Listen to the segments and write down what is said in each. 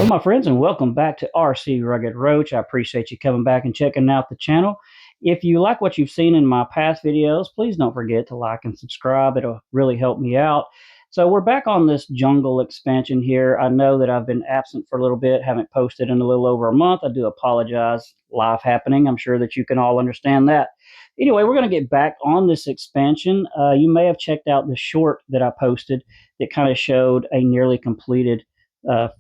Hello my friends, and welcome back to RC Rugged Roach. I appreciate you coming back and checking out the channel. If you like what you've seen in my past videos, please don't forget to like and subscribe. It'll really help me out. So we're back on this jungle expansion here. I know that I've been absent for a little bit, haven't posted in a little over a month. I do apologize. Life happening. I'm sure that you can all understand that. Anyway, we're going to get back on this expansion. You may have checked out the short that I posted that kind of showed a nearly completed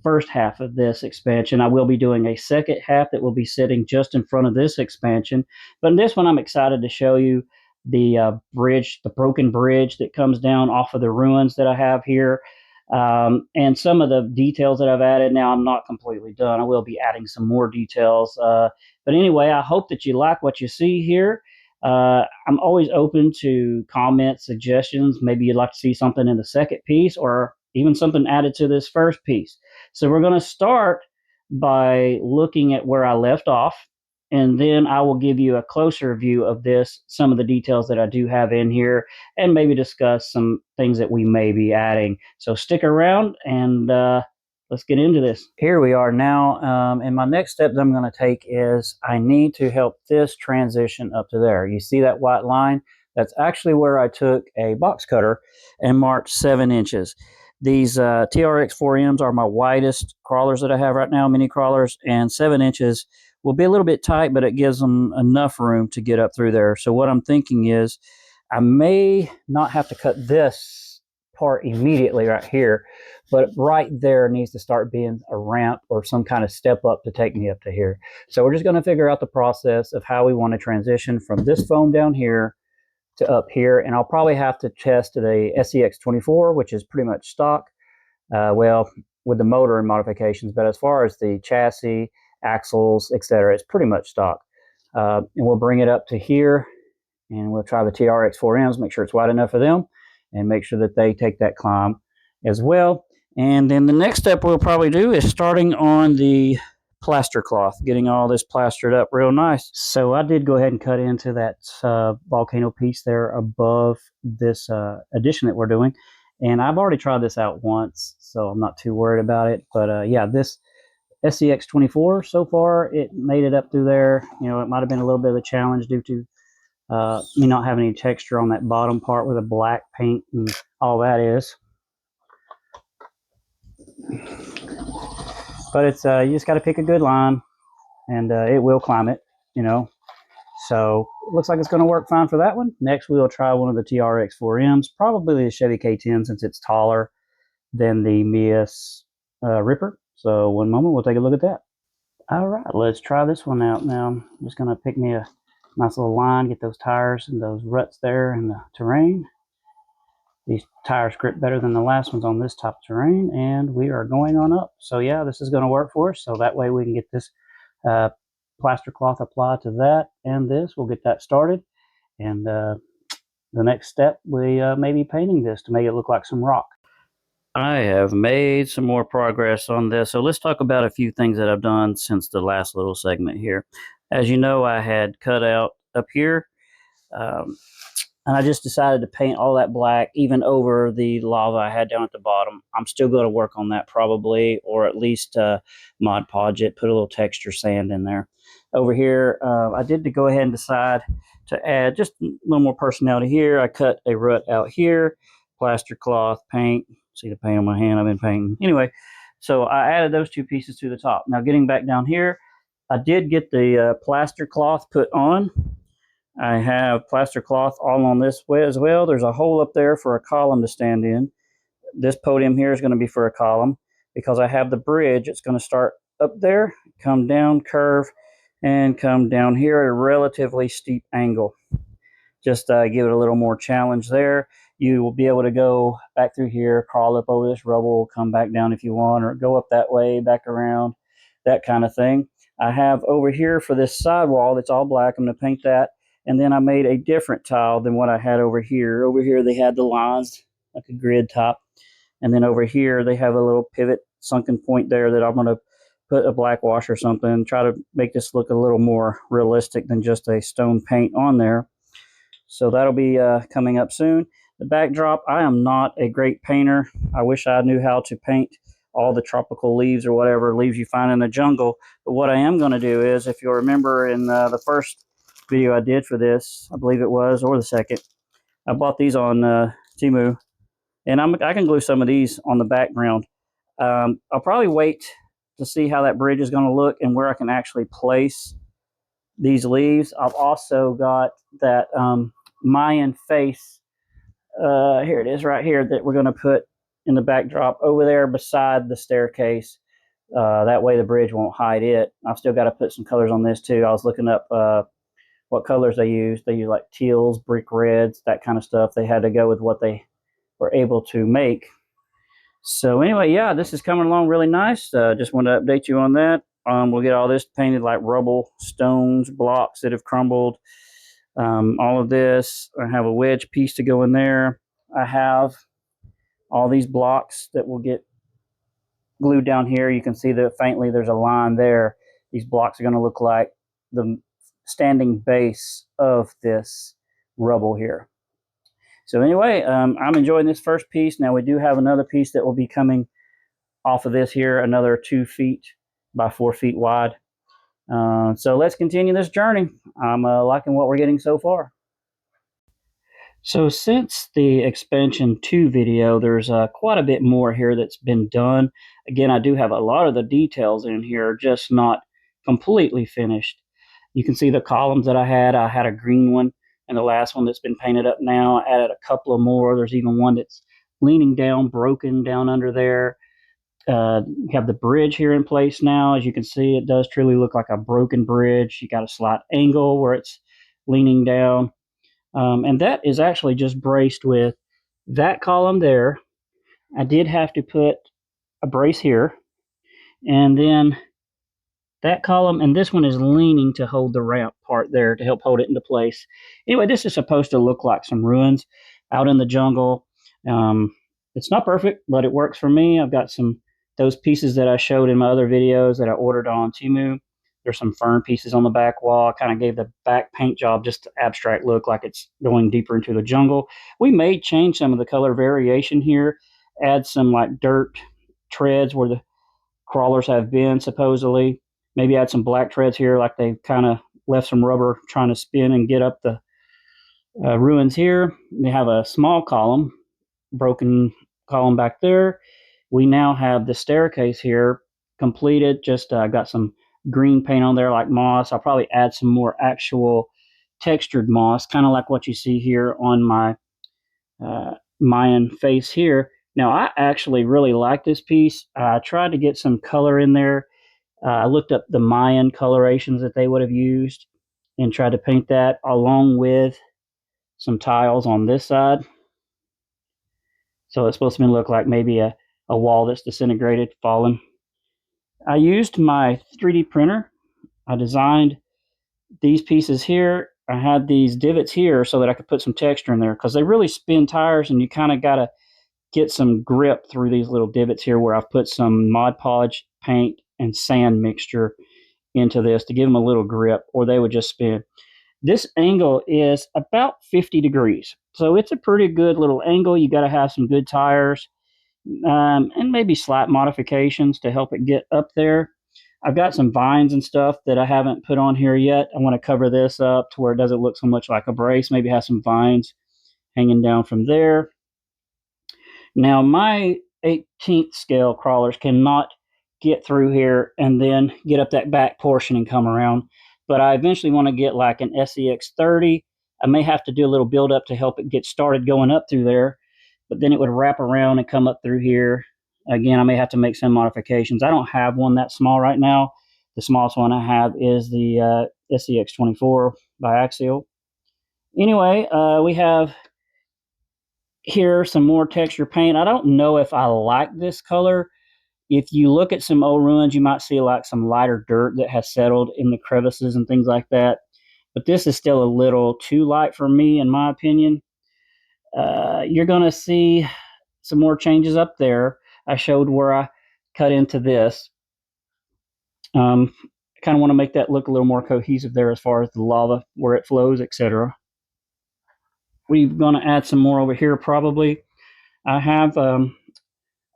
first half of this expansion. I will be doing a second half that will be sitting just in front of this expansion. But in this one, I'm excited to show you the bridge, the broken bridge that comes down off of the ruins that I have here. And some of the details that I've added. Now, I'm not completely done. I will be adding some more details. But anyway, I hope that you like what you see here. I'm always open to comments, suggestions. Maybe you'd like to see something in the second piece, or even something added to this first piece. So we're going to start by looking at where I left off, and then I will give you a closer view of this, some of the details that I do have in here, and maybe discuss some things that we may be adding. So stick around and let's get into this. Here we are now, and my next step that I'm going to take is I need to help this transition up to there. You see that white line? That's actually where I took a box cutter and marked 7 inches. These TRX 4Ms are my widest crawlers that I have right now, mini crawlers, and 7 inches will be a little bit tight, but it gives them enough room to get up through there. So what I'm thinking is I may not have to cut this part immediately right here, but right there needs to start being a ramp or some kind of step up to take me up to here. So we're just going to figure out the process of how we want to transition from this foam down here to up here, and I'll probably have to test the SCX24, which is pretty much stock, well, with the motor and modifications, but as far as the chassis, axles, etc., it's pretty much stock. And we'll bring it up to here, and we'll try the TRX 4Ms, make sure it's wide enough for them, and make sure that they take that climb as well. And then the next step we'll probably do is starting on the plaster cloth, getting all this plastered up real nice. So I did go ahead and cut into that volcano piece there above this addition that we're doing, and I've already tried this out once, so I'm not too worried about it. But yeah, this SCX24 so far, it made it up through there. You know, it might have been a little bit of a challenge due to me not having any texture on that bottom part where the black paint and all that is. But it's you just got to pick a good line, and it will climb it, you know. So it looks like it's going to work fine for that one. Next, we'll try one of the TRX 4Ms, probably the Chevy K10 since it's taller than the Mias Ripper. So one moment, we'll take a look at that. All right, let's try this one out now. I'm just going to pick me a nice little line, get those tires and those ruts there in the terrain. These tires grip better than the last ones on this type of terrain, and we are going on up. So yeah, this is going to work for us. So that way we can get this plaster cloth applied to that and this. We'll get that started. And the next step, we may be painting this to make it look like some rock. I have made some more progress on this. So let's talk about a few things that I've done since the last little segment here. As you know, I had cut out up here. And I just decided to paint all that black, even over the lava I had down at the bottom. I'm still going to work on that probably, or at least Mod Podge it, put a little texture sand in there. Over here, I did go ahead and decide to add just a little more personality here. I cut a rut out here, plaster cloth, paint. See the paint on my hand, I've been painting. Anyway, so I added those 2 pieces to the top. Now getting back down here, I did get the plaster cloth put on. I have plaster cloth all on this way as well. There's a hole up there for a column to stand in. This podium here is going to be for a column because I have the bridge. It's going to start up there, come down, curve, and come down here at a relatively steep angle. Just give it a little more challenge there. You will be able to go back through here, crawl up over this rubble, come back down if you want, or go up that way, back around, that kind of thing. I have over here for this sidewall that's all black. I'm going to paint that. And then I made a different tile than what I had over here. Over here they had the lines like a grid top. And then over here they have a little pivot sunken point there that I'm going to put a black wash or something. Try to make this look a little more realistic than just a stone paint on there. So that'll be coming up soon. The backdrop, I am not a great painter. I wish I knew how to paint all the tropical leaves or whatever leaves you find in the jungle. But what I am going to do is, if you'll remember in the first video I did for this, I believe it was, or the second, I bought these on Temu, and I can glue some of these on the background. I'll probably wait to see how that bridge is going to look and where I can actually place these leaves. I've also got that Mayan face, here it is right here, that we're going to put in the backdrop over there beside the staircase. That way the bridge won't hide it. I've still got to put some colors on this too. I was looking up what colors they use. They use like teals, brick reds, that kind of stuff. They had to go with what they were able to make. So anyway, yeah, this is coming along really nice. Just wanted to update you on that. We'll get all this painted like rubble, stones, blocks that have crumbled. All of this. I have a wedge piece to go in there. I have all these blocks that will get glued down here. You can see that faintly there's a line there. These blocks are going to look like the standing base of this rubble here. So anyway, I'm enjoying this first piece. Now we do have another piece that will be coming off of this here, another 2 feet by 4 feet wide. So let's continue this journey. I'm liking what we're getting so far. So since the expansion 2 video, there's quite a bit more here that's been done. Again, I do have a lot of the details in here, just not completely finished. You can see the columns that I had. I had a green one, and the last one that's been painted up now. I added a couple of more. There's even one that's leaning down, broken down under there. You have the bridge here in place now. As you can see, it does truly look like a broken bridge. You got a slight angle where it's leaning down. And that is actually just braced with that column there. I did have to put a brace here, and then that column, and this one is leaning to hold the ramp part there to help hold it into place. Anyway, this is supposed to look like some ruins out in the jungle. It's not perfect, but it works for me. I've got those pieces that I showed in my other videos that I ordered on Temu. There's some fern pieces on the back wall. I kind of gave the back paint job just an abstract look, like it's going deeper into the jungle. We may change some of the color variation here, add some like dirt treads where the crawlers have been supposedly. Maybe add some black treads here, like they kind of left some rubber trying to spin and get up the ruins here. They have a small column, broken column back there. We now have the staircase here completed. Just got some green paint on there like moss. I'll probably add some more actual textured moss, kind of like what you see here on my Mayan face here. Now, I actually really like this piece. I tried to get some color in there. I looked up the Mayan colorations that they would have used and tried to paint that along with some tiles on this side. So it's supposed to look like maybe a wall that's disintegrated, fallen. I used my 3D printer. I designed these pieces here. I had these divots here so that I could put some texture in there, because they really spin tires, and you kind of got to get some grip through these little divots here where I've put some Mod Podge paint and sand mixture into this to give them a little grip, or they would just spin. This angle is about 50 degrees. So it's a pretty good little angle. You got to have some good tires and maybe slight modifications to help it get up there. I've got some vines and stuff that I haven't put on here yet. I want to cover this up to where it doesn't look so much like a brace. Maybe have some vines hanging down from there. Now, my 18th scale crawlers cannot get through here and then get up that back portion and come around. But I eventually want to get like an SEX30. I may have to do a little build up to help it get started going up through there, but then it would wrap around and come up through here. Again, I may have to make some modifications. I don't have one that small right now. The smallest one I have is the SEX24 biaxial. Anyway, we have here some more texture paint. I don't know if I like this color. If you look at some old ruins, you might see like some lighter dirt that has settled in the crevices and things like that. But this is still a little too light for me, in my opinion. You're going to see some more changes up there. I showed where I cut into this. I kind of want to make that look a little more cohesive there as far as the lava, where it flows, etc. We're going to add some more over here probably. I have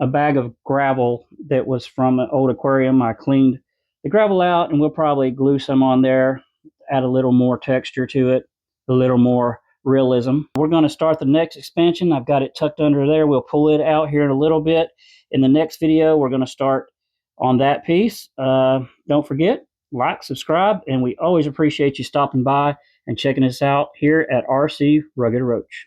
a bag of gravel that was from an old aquarium. I cleaned the gravel out, and we'll probably glue some on there, add a little more texture to it, a little more realism. We're going to start the next expansion. I've got it tucked under there. We'll pull it out here in a little bit. In the next video, we're going to start on that piece. Don't forget, like, subscribe, and we always appreciate you stopping by and checking us out here at RC Rugged Roach.